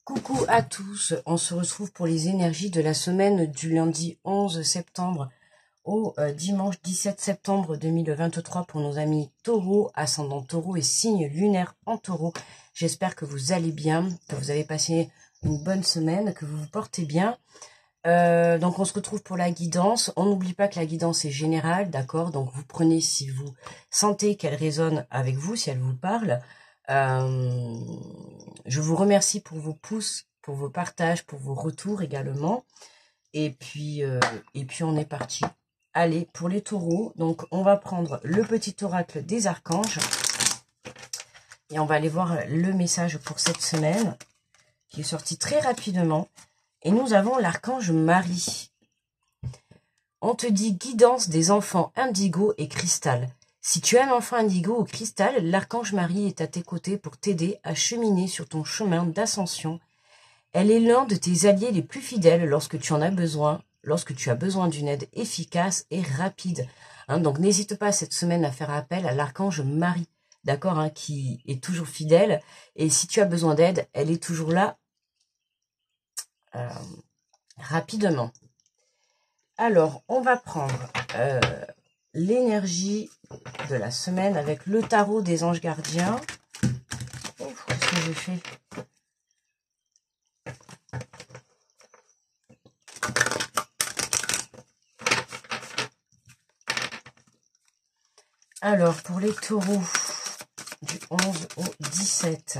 Coucou à tous, on se retrouve pour les énergies de la semaine du lundi 11 septembre au dimanche 17 septembre 2023 pour nos amis taureaux, ascendant taureau et signe lunaire en taureau. J'espère que vous allez bien, que vous avez passé une bonne semaine, que vous vous portez bien. Donc on se retrouve pour la guidance. On n'oublie pas que la guidance est générale, d'accord? Donc vous prenez si vous sentez qu'elle résonne avec vous, si elle vous parle. Je vous remercie pour vos pouces, pour vos partages, pour vos retours également. Et puis on est parti. Allez, pour les taureaux, donc on va prendre le petit oracle des archanges. Et on va aller voir le message pour cette semaine, qui est sorti très rapidement. Et nous avons l'archange Marie. On te dit guidance des enfants indigo et cristal. Si tu as un enfant indigo ou cristal, l'archange Marie est à tes côtés pour t'aider à cheminer sur ton chemin d'ascension. Elle est l'un de tes alliés les plus fidèles lorsque tu en as besoin, lorsque tu as besoin d'une aide efficace et rapide. Donc n'hésite pas cette semaine à faire appel à l'archange Marie, d'accord, qui est toujours fidèle. Et si tu as besoin d'aide, elle est toujours là rapidement. Alors, on va prendre l'énergie de la semaine avec le tarot des anges gardiens. Qu'est-ce que j'ai fait? Alors, pour les taureaux du 11 au 17.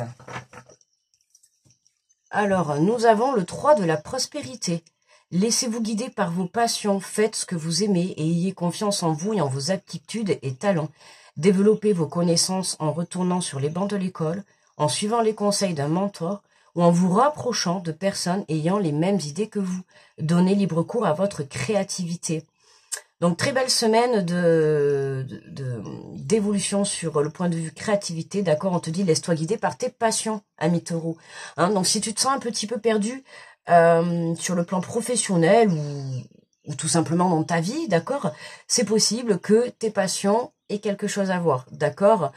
Alors, nous avons le 3 de la prospérité. Laissez-vous guider par vos passions, faites ce que vous aimez et ayez confiance en vous et en vos aptitudes et talents. Développez vos connaissances en retournant sur les bancs de l'école, en suivant les conseils d'un mentor ou en vous rapprochant de personnes ayant les mêmes idées que vous. Donnez libre cours à votre créativité. Donc, très belle semaine d'évolution sur le point de vue créativité. D'accord, on te dit, laisse-toi guider par tes passions, ami taureau. Donc, si tu te sens un petit peu perdu sur le plan professionnel ou tout simplement dans ta vie, d'accord, c'est possible que tes passions aient quelque chose à voir, d'accord.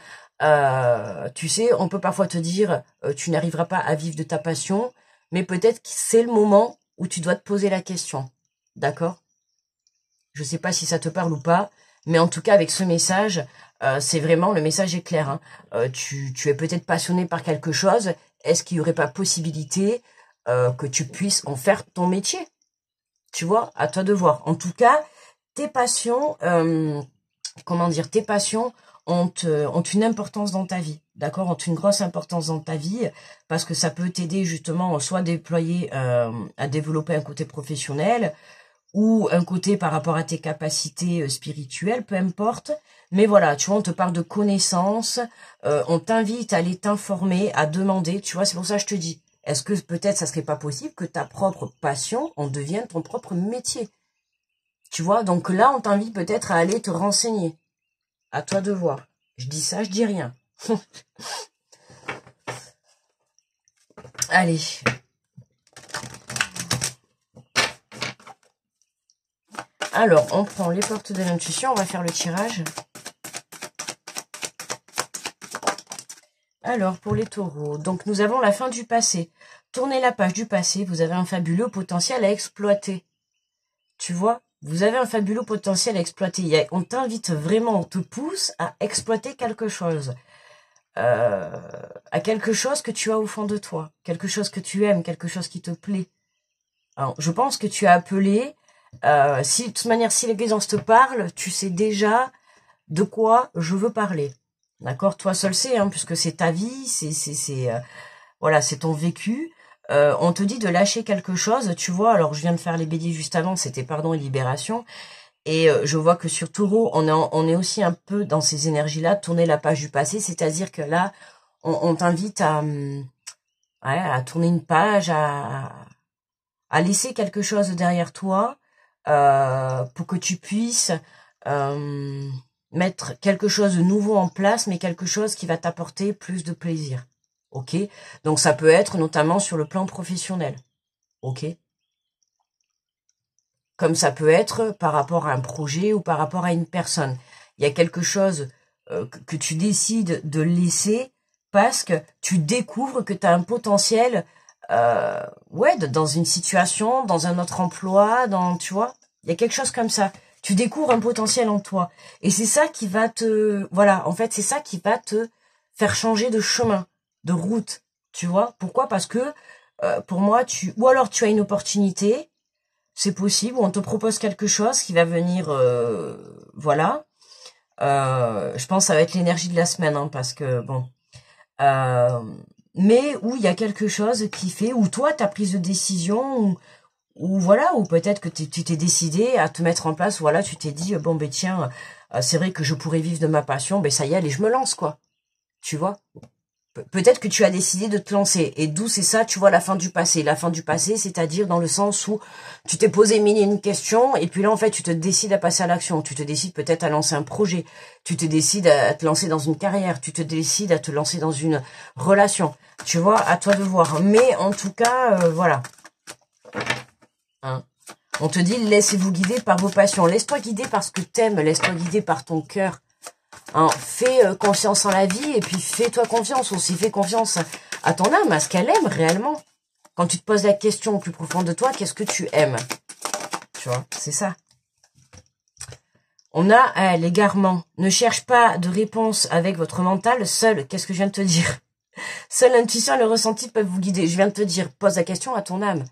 Tu sais, on peut parfois te dire, tu n'arriveras pas à vivre de ta passion, mais peut-être que c'est le moment où tu dois te poser la question, d'accord. Je ne sais pas si ça te parle ou pas, mais en tout cas, avec ce message, c'est vraiment, le message est clair. Tu es peut-être passionné par quelque chose. Est-ce qu'il n'y aurait pas possibilité que tu puisses en faire ton métier? Tu vois, à toi de voir. En tout cas, tes passions, tes passions ont une importance dans ta vie, d'accord, ont une grosse importance dans ta vie, parce que ça peut t'aider justement soit à développer un côté professionnel, ou un côté par rapport à tes capacités spirituelles, peu importe. Mais voilà, tu vois, on te parle de connaissances, on t'invite à aller t'informer, à demander, tu vois, c'est pour ça que je te dis, est-ce que peut-être ça serait pas possible que ta propre passion en devienne ton propre métier? Tu vois, donc là, on t'invite peut-être à aller te renseigner. À toi de voir. Je dis ça, je dis rien. Allez. Alors, on prend les portes de l'intuition, on va faire le tirage. Alors, pour les taureaux, donc nous avons la fin du passé. Tournez la page du passé, vous avez un fabuleux potentiel à exploiter. Tu vois, vous avez un fabuleux potentiel à exploiter. On t'invite vraiment, on te pousse à exploiter quelque chose. À quelque chose que tu as au fond de toi. Quelque chose que tu aimes, quelque chose qui te plaît. Alors, je pense que tu as appelé... de toute manière, si les guidances te parlent, tu sais déjà de quoi je veux parler. D'accord, toi seul sais, puisque c'est ta vie, voilà, c'est ton vécu. On te dit de lâcher quelque chose, tu vois. Alors, je viens de faire les béliers juste avant, c'était pardon et libération. Et je vois que sur Taureau, on est aussi un peu dans ces énergies-là, tourner la page du passé, c'est-à-dire que là, on t'invite à tourner une page, à laisser quelque chose derrière toi, pour que tu puisses mettre quelque chose de nouveau en place, mais quelque chose qui va t'apporter plus de plaisir. Ok? Donc ça peut être notamment sur le plan professionnel. Ok? Comme ça peut être par rapport à un projet ou par rapport à une personne. Il y a quelque chose que tu décides de laisser parce que tu découvres que tu as un potentiel ouais, dans une situation, dans un autre emploi, tu vois, il y a quelque chose comme ça. Tu découvres un potentiel en toi. Et c'est ça qui va voilà, en fait, c'est ça qui va te faire changer de chemin, de route, tu vois. Pourquoi? Parce que, pour moi, ou alors tu as une opportunité, c'est possible, ou on te propose quelque chose qui va venir, voilà. Je pense que ça va être l'énergie de la semaine, hein, parce que, bon, mais où il y a quelque chose qui fait, où toi, ta prise de décision, ou voilà, ou peut-être que tu t'es décidé à te mettre en place, voilà, tu t'es dit, bon, ben tiens, c'est vrai que je pourrais vivre de ma passion, ben ça y est, allez, je me lance, quoi, tu vois. Peut-être que tu as décidé de te lancer, et d'où c'est ça, tu vois, la fin du passé. La fin du passé, c'est-à-dire dans le sens où tu t'es posé mille et une questions, et puis là, en fait, tu te décides à passer à l'action, tu te décides peut-être à lancer un projet, tu te décides à te lancer dans une carrière, tu te décides à te lancer dans une relation, tu vois, à toi de voir. Mais en tout cas, voilà. Hein. On te dit, laissez-vous guider par vos passions. Laisse-toi guider par ce que t'aimes, laisse-toi guider par ton cœur. Hein, fais confiance en la vie et puis fais-toi confiance aussi. Fais confiance à ton âme, à ce qu'elle aime réellement. Quand tu te poses la question au plus profond de toi, qu'est-ce que tu aimes? Tu vois, c'est ça. On a l'égarement. Ne cherche pas de réponse avec votre mental. Seul, qu'est-ce que je viens de te dire? Seule l'intuition et le ressenti peuvent vous guider. Je viens de te dire, pose la question à ton âme.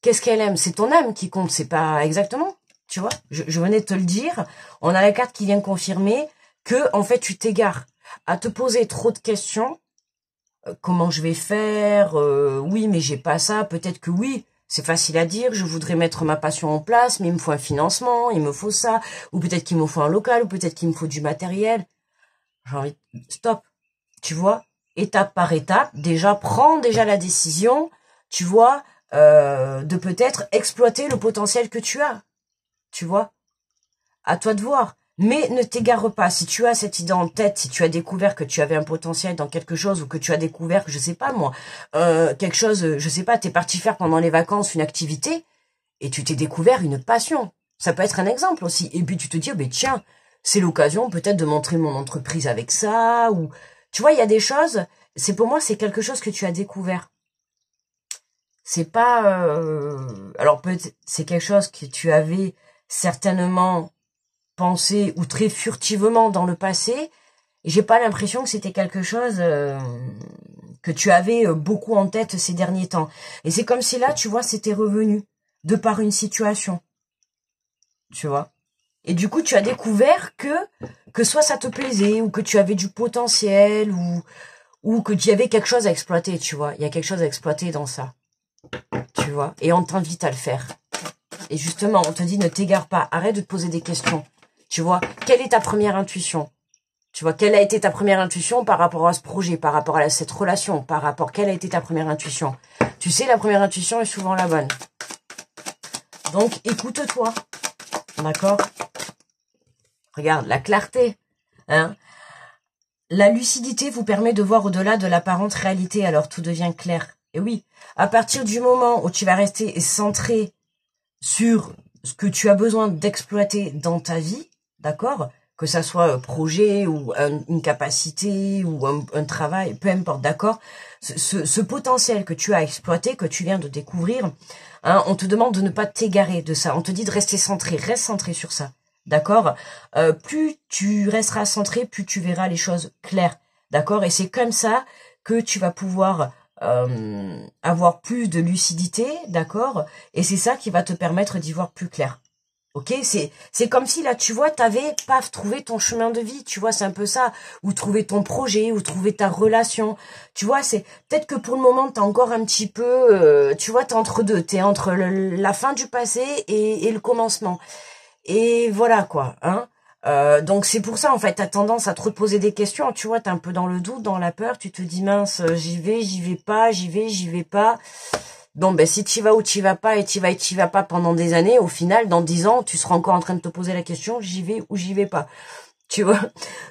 Qu'est-ce qu'elle aime? C'est ton âme qui compte, c'est pas exactement, tu vois. Je venais de te le dire. On a la carte qui vient confirmer que, en fait, tu t'égares à te poser trop de questions. Comment je vais faire? Oui, mais j'ai pas ça. Peut-être que oui, c'est facile à dire. Je voudrais mettre ma passion en place, mais il me faut un financement, il me faut ça. Ou peut-être qu'il me faut un local, ou peut-être qu'il me faut du matériel. J'ai envie de... Stop, tu vois. Étape par étape, prends déjà la décision, tu vois, de peut-être exploiter le potentiel que tu as, tu vois. À toi de voir. Mais ne t'égare pas. Si tu as cette idée en tête, si tu as découvert que tu avais un potentiel dans quelque chose, ou que tu as découvert, je sais pas moi, quelque chose, je sais pas, t'es parti faire pendant les vacances une activité, et tu t'es découvert une passion. Ça peut être un exemple aussi. Et puis tu te dis, oh, ben tiens, c'est l'occasion peut-être de montrer mon entreprise avec ça, ou... Tu vois, il y a des choses, pour moi, c'est quelque chose que tu as découvert. C'est pas... alors peut-être, c'est quelque chose que tu avais certainement pensé, ou très furtivement dans le passé, et j'ai pas l'impression que c'était quelque chose que tu avais beaucoup en tête ces derniers temps. Et c'est comme si là, tu vois, c'était revenu, de par une situation. Tu vois. Et du coup, tu as découvert que soit ça te plaisait, ou que tu avais du potentiel, ou que tu y avais quelque chose à exploiter, tu vois. Il y a quelque chose à exploiter dans ça. Tu vois. Et on t'invite à le faire. Et justement, on te dit, ne t'égare pas. Arrête de te poser des questions. Tu vois. Quelle est ta première intuition? Tu vois. Quelle a été ta première intuition par rapport à ce projet, par rapport à cette relation, quelle a été ta première intuition? Tu sais, la première intuition est souvent la bonne. Donc, écoute-toi. D'accord? Regarde, la clarté, hein. La lucidité vous permet de voir au-delà de l'apparente réalité, alors tout devient clair. Et oui, à partir du moment où tu vas rester centré sur ce que tu as besoin d'exploiter dans ta vie, d'accord? Que ça soit un projet ou une capacité ou un travail, peu importe, d'accord? Ce potentiel que tu as exploité, que tu viens de découvrir, hein, on te demande de ne pas t'égarer de ça. On te dit de rester centré, reste centré sur ça. D'accord? Plus tu resteras centré, plus tu verras les choses claires. D'accord? Et c'est comme ça que tu vas pouvoir avoir plus de lucidité, d'accord? Et c'est ça qui va te permettre d'y voir plus clair. Ok? C'est comme si là, tu vois, t'avais, paf, trouvé ton chemin de vie, tu vois, c'est un peu ça. Ou trouver ton projet, ou trouver ta relation. Tu vois, c'est peut-être que pour le moment, t'as encore un petit peu, tu vois, t'es entre deux. T'es entre la fin du passé et le commencement. Et voilà quoi, hein. Donc c'est pour ça en fait, t'as tendance à trop te poser des questions, tu vois, t'es un peu dans le doute, dans la peur, tu te dis mince, j'y vais pas, j'y vais pas. Bon ben si t'y vas ou t'y vas pas, et t'y vas pas pendant des années, au final, dans 10 ans, tu seras encore en train de te poser la question, j'y vais ou j'y vais pas. Tu vois.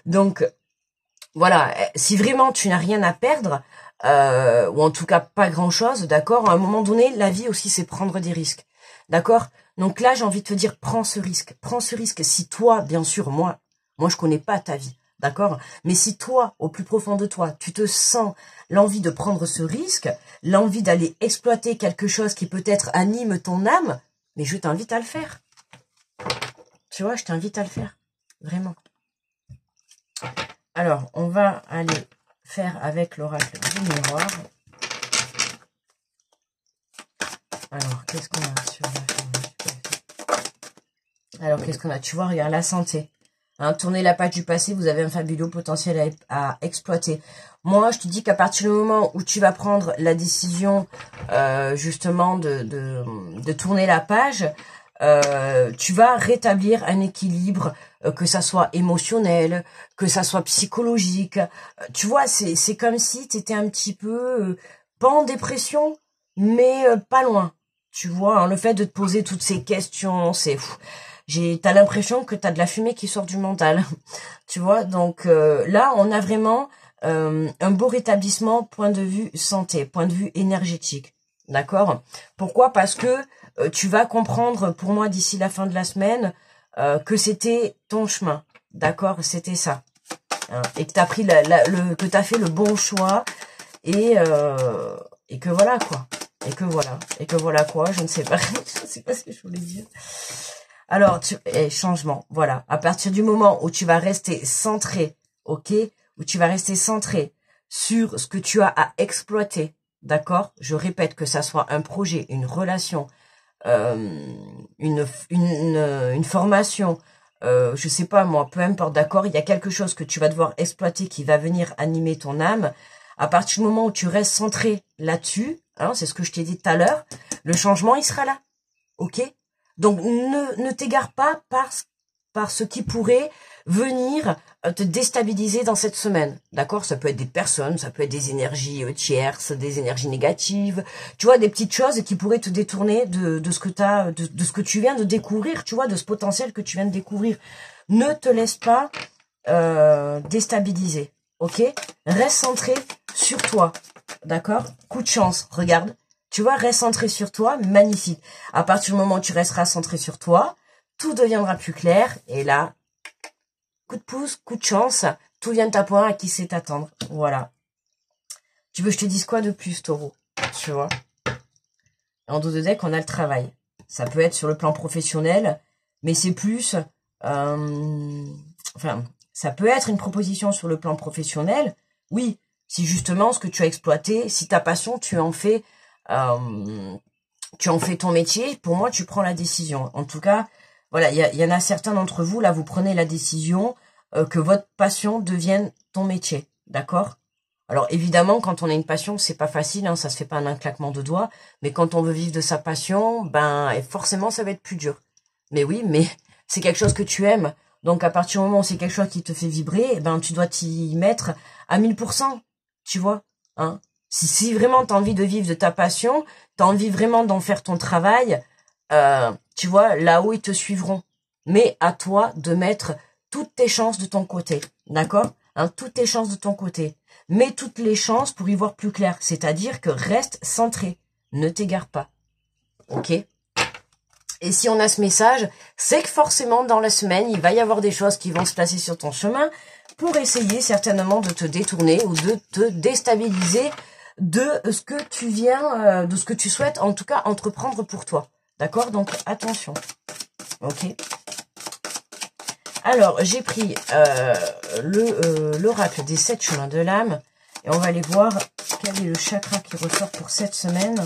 Donc voilà, si vraiment tu n'as rien à perdre, ou en tout cas pas grand chose, d'accord, à un moment donné, la vie aussi c'est prendre des risques. D'accord? Donc là, j'ai envie de te dire, prends ce risque. Prends ce risque. Si toi, bien sûr, moi, je connais pas ta vie. d'accord? Mais si toi, au plus profond de toi, tu te sens l'envie de prendre ce risque, l'envie d'aller exploiter quelque chose qui peut-être anime ton âme, mais je t'invite à le faire. Tu vois, je t'invite à le faire. Vraiment. Alors, on va aller faire avec l'oracle du miroir. Alors, qu'est-ce qu'on a sur la... Alors, qu'est-ce qu'on a? Tu vois, regarde, la santé. Hein, tournez la page du passé, vous avez un fabuleux potentiel à exploiter. Moi, je te dis qu'à partir du moment où tu vas prendre la décision, justement, de tourner la page, tu vas rétablir un équilibre, que ça soit émotionnel, que ça soit psychologique. Tu vois, c'est comme si tu étais un petit peu, pas en dépression, mais pas loin. Tu vois, hein, le fait de te poser toutes ces questions, c'est... T'as l'impression que t'as de la fumée qui sort du mental. Tu vois, donc là, on a vraiment un beau rétablissement point de vue santé, point de vue énergétique. D'accord? Pourquoi? Parce que tu vas comprendre, pour moi, d'ici la fin de la semaine, que c'était ton chemin. D'accord? C'était ça. Hein, et que t'as pris que t'as fait le bon choix et que voilà, quoi. Et que voilà quoi, je ne sais pas. Je ne sais pas ce que je voulais dire. Alors, changement, voilà. À partir du moment où tu vas rester centré, ok, où tu vas rester centré sur ce que tu as à exploiter, d'accord? Je répète, que ça soit un projet, une relation, une formation, je sais pas moi, peu importe, d'accord? Il y a quelque chose que tu vas devoir exploiter qui va venir animer ton âme. À partir du moment où tu restes centré là-dessus, hein, c'est ce que je t'ai dit tout à l'heure, le changement, il sera là, ok? Donc, ne t'égare pas par ce qui pourrait venir te déstabiliser dans cette semaine. D'accord? Ça peut être des personnes, ça peut être des énergies tierces, des énergies négatives. Tu vois, des petites choses qui pourraient te détourner de ce que de ce que tu viens de découvrir, tu vois, de ce potentiel que tu viens de découvrir. Ne te laisse pas déstabiliser. Ok? Reste centré sur toi. D'accord? Coup de chance. Regarde. Tu vois, reste centré sur toi, magnifique. À partir du moment où tu resteras centré sur toi, tout deviendra plus clair. Et là, coup de pouce, coup de chance, tout vient de ta poire à qui sait t'attendre. Voilà. Tu veux que je te dise quoi de plus, taureau? Tu vois? En dos de deck, on a le travail. Ça peut être sur le plan professionnel, mais c'est plus... enfin, ça peut être une proposition sur le plan professionnel. Oui, si justement ce que tu as exploité, si ta passion, tu en fais ton métier, pour moi, tu prends la décision. En tout cas, voilà, il y en a certains d'entre vous, là, vous prenez la décision que votre passion devienne ton métier. D'accord? Alors, évidemment, quand on a une passion, c'est pas facile, hein, ça se fait pas en un claquement de doigts, mais quand on veut vivre de sa passion, ben, et forcément, ça va être plus dur. Mais oui, mais c'est quelque chose que tu aimes. Donc, à partir du moment où c'est quelque chose qui te fait vibrer, ben, tu dois t'y mettre à 1000%, tu vois, hein. Si vraiment tu as envie de vivre de ta passion, tu as envie vraiment d'en faire ton travail, tu vois, là-haut, ils te suivront. Mais à toi de mettre toutes tes chances de ton côté, d'accord? Hein, toutes tes chances de ton côté. Mets toutes les chances pour y voir plus clair. C'est-à-dire que reste centré. Ne t'égare pas. Ok? Et si on a ce message, c'est que forcément, dans la semaine, il va y avoir des choses qui vont se placer sur ton chemin pour essayer certainement de te détourner ou de te déstabiliser de ce que tu viens, de ce que tu souhaites, en tout cas, entreprendre pour toi. D'accord? Donc, attention. Ok? Alors, j'ai pris l'oracle des 7 chemins de l'âme. Et on va aller voir quel est le chakra qui ressort pour cette semaine.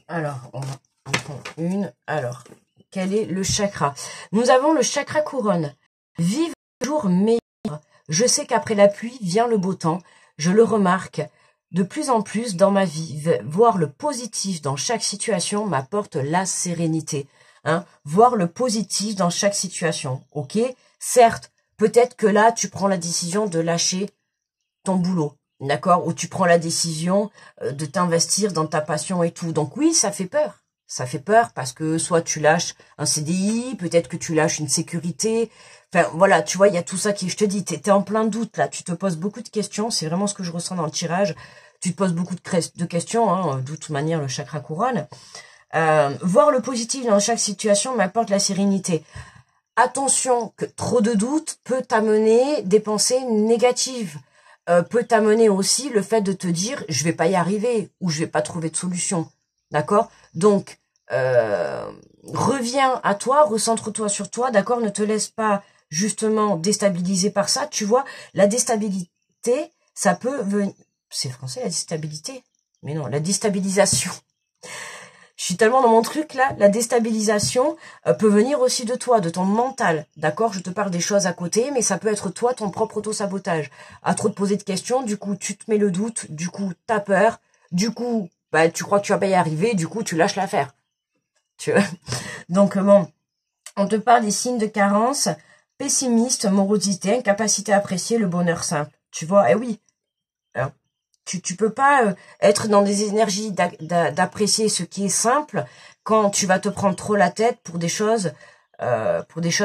Alors, on prend une. Alors, quel est le chakra? Nous avons le chakra couronne. Vive le jour meilleur. Je sais qu'après la pluie vient le beau temps. Je le remarque de plus en plus dans ma vie. Voir le positif dans chaque situation m'apporte la sérénité. Hein? Voir le positif dans chaque situation. Ok? Certes, peut-être que là, tu prends la décision de lâcher ton boulot. D'accord? Ou tu prends la décision de t'investir dans ta passion et tout. Donc oui, ça fait peur. Ça fait peur parce que soit tu lâches un CDI, peut-être que tu lâches une sécurité. Enfin, voilà, tu vois, il y a tout ça qui, je te dis, t'es en plein doute, là. Tu te poses beaucoup de questions. C'est vraiment ce que je ressens dans le tirage. Tu te poses beaucoup de questions, hein, de toute manière, le chakra couronne. Voir le positif dans chaque situation m'apporte la sérénité. attention que trop de doutes peut t'amener des pensées négatives. Peut t'amener aussi le fait de te dire je vais pas y arriver ou je vais pas trouver de solution. D'accord? Donc, reviens à toi, recentre-toi sur toi, d'accord? Ne te laisse pas justement déstabiliser par ça. Tu vois, la déstabilité, ça peut venir... C'est français, la déstabilité? Mais non, la déstabilisation. Je suis tellement dans mon truc là, la déstabilisation peut venir aussi de toi, de ton mental, d'accord? Je te parle des choses à côté, mais ça peut être toi, ton propre auto-sabotage. À trop te poser de questions, du coup, tu te mets le doute, du coup, t'as peur, du coup, bah, tu crois que tu vas pas y arriver, du coup, tu lâches l'affaire. Tu vois? Donc, bon, on te parle des signes de carence, pessimiste, morosité, incapacité à apprécier le bonheur simple. Tu vois? Eh oui. Alors, tu peux pas être dans des énergies d'apprécier ce qui est simple quand tu vas te prendre trop la tête pour des choses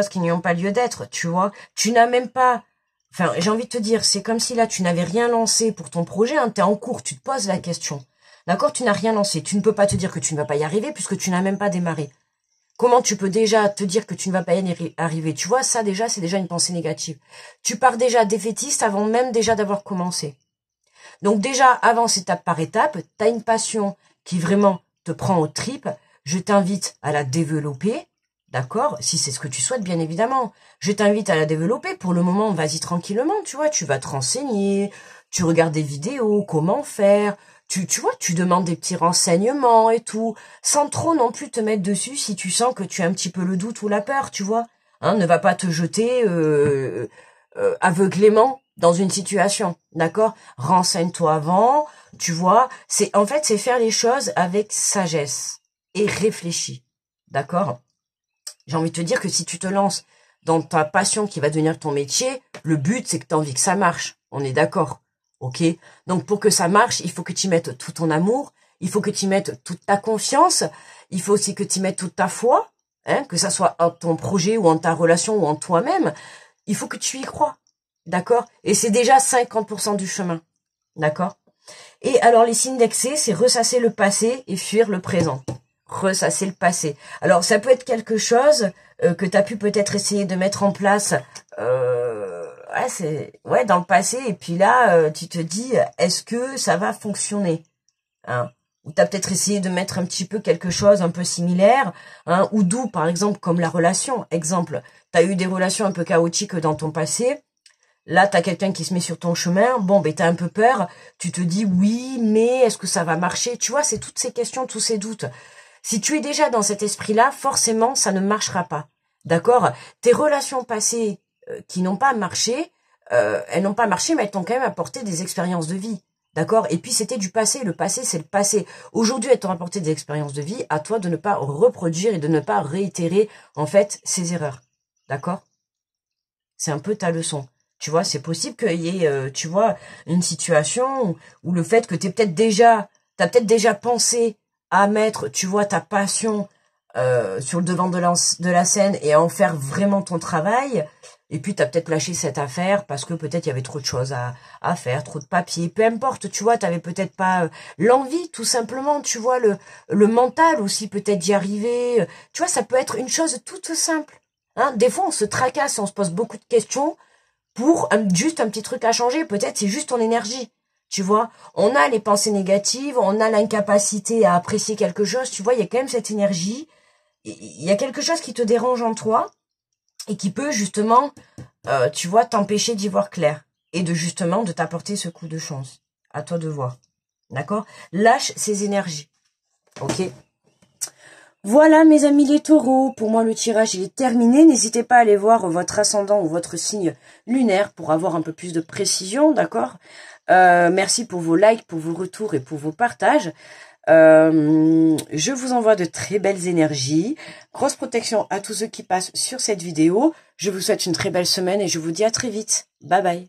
qui n'y ont pas lieu d'être, tu vois. Tu n'as même pas, enfin, j'ai envie de te dire, c'est comme si là, tu n'avais rien lancé pour ton projet, hein, t'es en cours, tu te poses la question. D'accord? Tu n'as rien lancé. Tu ne peux pas te dire que tu ne vas pas y arriver puisque tu n'as même pas démarré. Comment tu peux déjà te dire que tu ne vas pas y arriver? Tu vois, ça déjà, c'est déjà une pensée négative. Tu pars déjà défaitiste avant même déjà d'avoir commencé. Donc déjà, avance étape par étape, tu as une passion qui vraiment te prend aux tripes, je t'invite à la développer, d'accord? Si c'est ce que tu souhaites, bien évidemment. Je t'invite à la développer. Pour le moment, vas-y tranquillement, tu vois, tu vas te renseigner, tu regardes des vidéos, comment faire, tu vois, tu demandes des petits renseignements et tout, sans trop non plus te mettre dessus si tu sens que tu as un petit peu le doute ou la peur, tu vois. Hein, ne va pas te jeter aveuglément dans une situation, d'accord? Renseigne-toi avant, tu vois. En fait, c'est faire les choses avec sagesse et réfléchi, d'accord? J'ai envie de te dire que si tu te lances dans ta passion qui va devenir ton métier, le but, c'est que tu as envie que ça marche. On est d'accord, ok? Donc, pour que ça marche, il faut que tu mettes tout ton amour, il faut que tu mettes toute ta confiance, il faut aussi que tu mettes toute ta foi, hein, que ça soit en ton projet ou en ta relation ou en toi-même. Il faut que tu y crois. D'accord? Et c'est déjà 50% du chemin. D'accord? Et alors, les signes d'excès, c'est ressasser le passé et fuir le présent. Ressasser le passé. Alors, ça peut être quelque chose que tu as pu peut-être essayer de mettre en place dans le passé. Et puis là, tu te dis, est-ce que ça va fonctionner, hein? Ou tu as peut-être essayé de mettre un petit peu quelque chose un peu similaire, hein, ou d'où, par exemple, comme la relation. Exemple, tu as eu des relations un peu chaotiques dans ton passé. Là, tu as quelqu'un qui se met sur ton chemin. Bon, ben, tu as un peu peur. Tu te dis, oui, mais est-ce que ça va marcher? Tu vois, c'est toutes ces questions, tous ces doutes. Si tu es déjà dans cet esprit-là, forcément, ça ne marchera pas. D'accord? Tes relations passées qui n'ont pas marché, elles n'ont pas marché, mais elles t'ont quand même apporté des expériences de vie. D'accord? Et puis, c'était du passé. Le passé, c'est le passé. Aujourd'hui, elles t'ont apporté des expériences de vie. À toi de ne pas reproduire et de ne pas réitérer, en fait, ces erreurs. D'accord? C'est un peu ta leçon. Tu vois, c'est possible qu'il y ait, tu vois, une situation où le fait que t'as peut-être déjà pensé à mettre, tu vois, ta passion sur le devant de la scène et à en faire vraiment ton travail. Et puis, t'as peut-être lâché cette affaire parce que peut-être il y avait trop de choses à faire, trop de papier. Peu importe, tu vois, t'avais peut-être pas l'envie, tout simplement. Tu vois, le mental aussi peut-être d'y arriver. Tu vois, ça peut être une chose toute simple. Hein, des fois, on se tracasse, on se pose beaucoup de questions pour juste un petit truc à changer. Peut-être c'est juste ton énergie, tu vois. On a les pensées négatives, on a l'incapacité à apprécier quelque chose, tu vois. Il y a quand même cette énergie. Il y a quelque chose qui te dérange en toi et qui peut justement, tu vois, t'empêcher d'y voir clair et de t'apporter ce coup de chance. À toi de voir, d'accord? Lâche ces énergies, ok? Voilà mes amis les taureaux, pour moi le tirage il est terminé, n'hésitez pas à aller voir votre ascendant ou votre signe lunaire pour avoir un peu plus de précision, d'accord? Merci pour vos likes, pour vos retours et pour vos partages. Je vous envoie de très belles énergies, grosse protection à tous ceux qui passent sur cette vidéo, je vous souhaite une très belle semaine et je vous dis à très vite, bye bye.